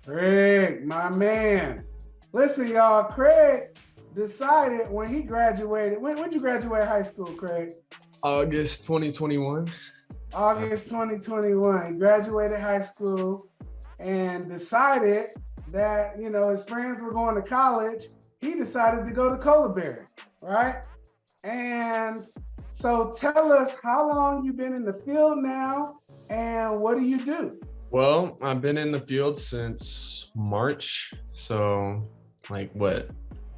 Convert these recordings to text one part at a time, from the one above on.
Craig, my man. Listen, y'all, Craig decided when he graduated. When you graduate high school, Craig? August 2021. August 2021. He graduated high school and decided that, his friends were going to college. He decided to go to Colaberry, right? And so tell us, how long you've been in the field now and what do you do? Well, I've been in the field since March. So like what,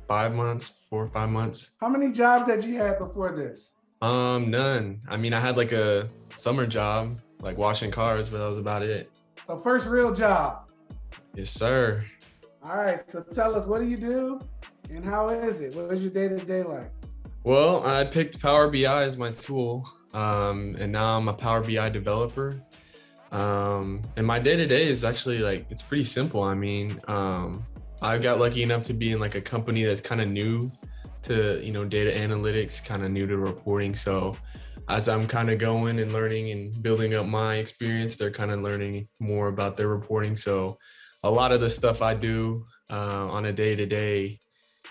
5 months, 4 or 5 months? How many jobs had you had before this? None. I mean, I had like a summer job, like washing cars, but that was about it. So first real job. Yes, sir. All right, so tell us, what do you do and how is it? What is your day-to-day like? Well, I picked Power BI as my tool, and now I'm a Power BI developer. And my day-to-day is actually like, it's pretty simple. I mean, I got lucky enough to be in like a company that's kind of new to, data analytics, kind of new to reporting. So as I'm kind of going and learning and building up my experience, they're kind of learning more about their reporting. So a lot of the stuff I do on a day-to-day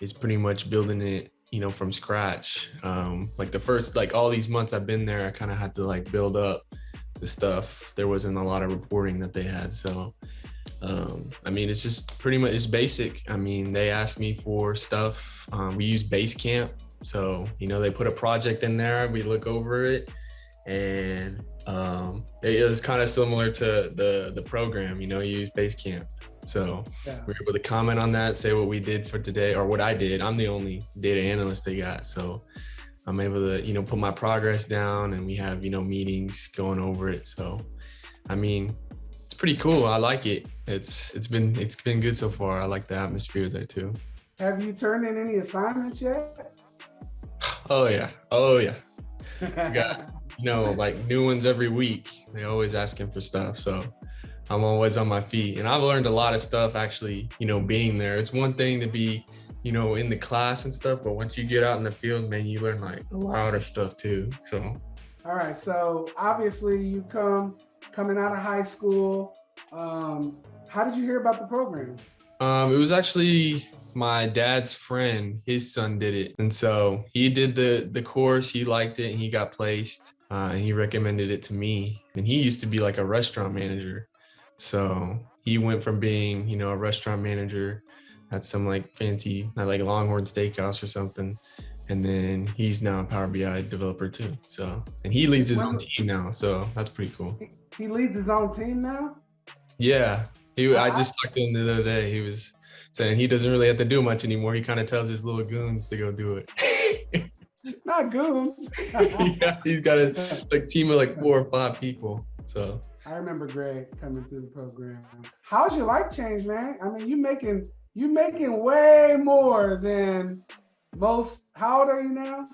is pretty much building it, from scratch. Like the first, like all these months I've been there, I kind of had to like build up the stuff. There wasn't a lot of reporting that they had. So, I mean, it's just pretty much, it's basic. I mean, they ask me for stuff. We use Basecamp. So, they put a project in there, we look over it, and it was kind of similar to the program, you use Basecamp. So yeah. We were able to comment on that, say what we did for today or what I did. I'm the only data analyst they got. So I'm able to, put my progress down and we have, meetings going over it. So, I mean, it's pretty cool. I like it. It's been good so far. I like the atmosphere there too. Have you turned in any assignments yet? Oh yeah. We got, like new ones every week. They always asking for stuff. So I'm always on my feet, and I've learned a lot of stuff actually, being there. It's one thing to be, in the class and stuff, but once you get out in the field, man, you learn like a lot of stuff too. So. All right. So obviously you coming out of high school. How did you hear about the program? It was actually my dad's friend, his son did it. And so he did the course, he liked it, and he got placed, and he recommended it to me. And he used to be like a restaurant manager. So he went from being, a restaurant manager at some like fancy, like Longhorn Steakhouse or something. And then he's now a Power BI developer too. So, and he leads his own team now. So that's pretty cool. He leads his own team now? Yeah. I just talked to him the other day. He was saying he doesn't really have to do much anymore. He kind of tells his little goons to go do it. Not goons. Yeah, he's got a team of like 4 or 5 people. So I remember Greg coming through the program. How's your life change, man? I mean, you making way more than most. How old are you now?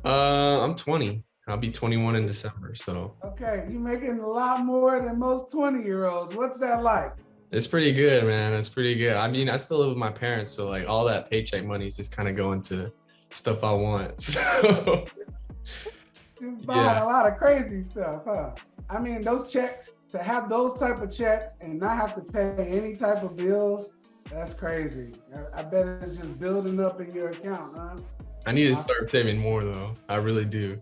I'm 20. I'll be 21 in December. So okay, you're making a lot more than most 20-year-olds. What's that like? It's pretty good, man. It's pretty good. I mean, I still live with my parents, so like all that paycheck money is just kind of going to stuff I want. So just buying a lot of crazy stuff, huh? I mean, those checks, to have those type of checks and not have to pay any type of bills, that's crazy. I bet it's just building up in your account, huh? I need to start saving more though. I really do.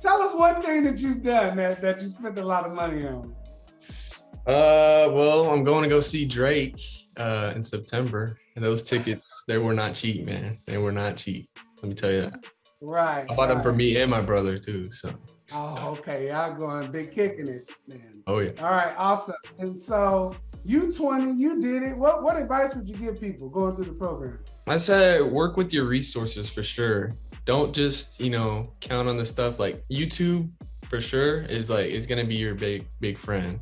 Tell us one thing that you've done that you spent a lot of money on. Well, I'm going to go see Drake in September, and those tickets, they were not cheap, man. They were not cheap. Let me tell you that. Right. I bought them for me and my brother too. So. Oh, okay. Y'all going big kicking it, man. Oh yeah. All right, awesome. And so you 20, you did it. What advice would you give people going through the program? I said work with your resources for sure. Don't just, count on the stuff like YouTube for sure is gonna be your big friend.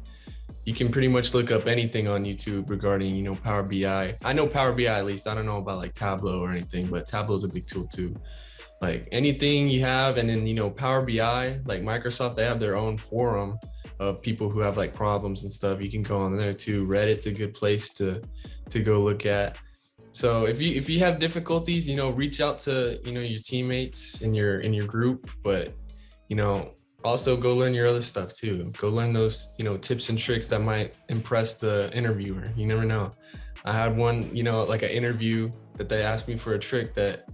You can pretty much look up anything on YouTube regarding, Power BI. I know Power BI at least. I don't know about like Tableau or anything, but Tableau is a big tool too. Like anything you have, and then, Power BI, like Microsoft, they have their own forum of people who have like problems and stuff. You can go on there too. Reddit's a good place to go look at. So if you have difficulties, reach out to, your teammates in your group, but, Also, go learn your other stuff too. Go learn those, tips and tricks that might impress the interviewer. You never know. I had one, like an interview that they asked me for a trick that,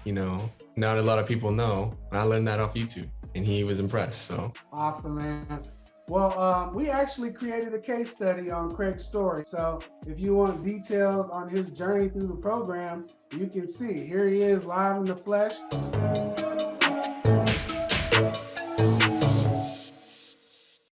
not a lot of people know. I learned that off YouTube and he was impressed. So Awesome, man. Well, we actually created a case study on Craig's story. So if you want details on his journey through the program, you can see. Here he is live in the flesh.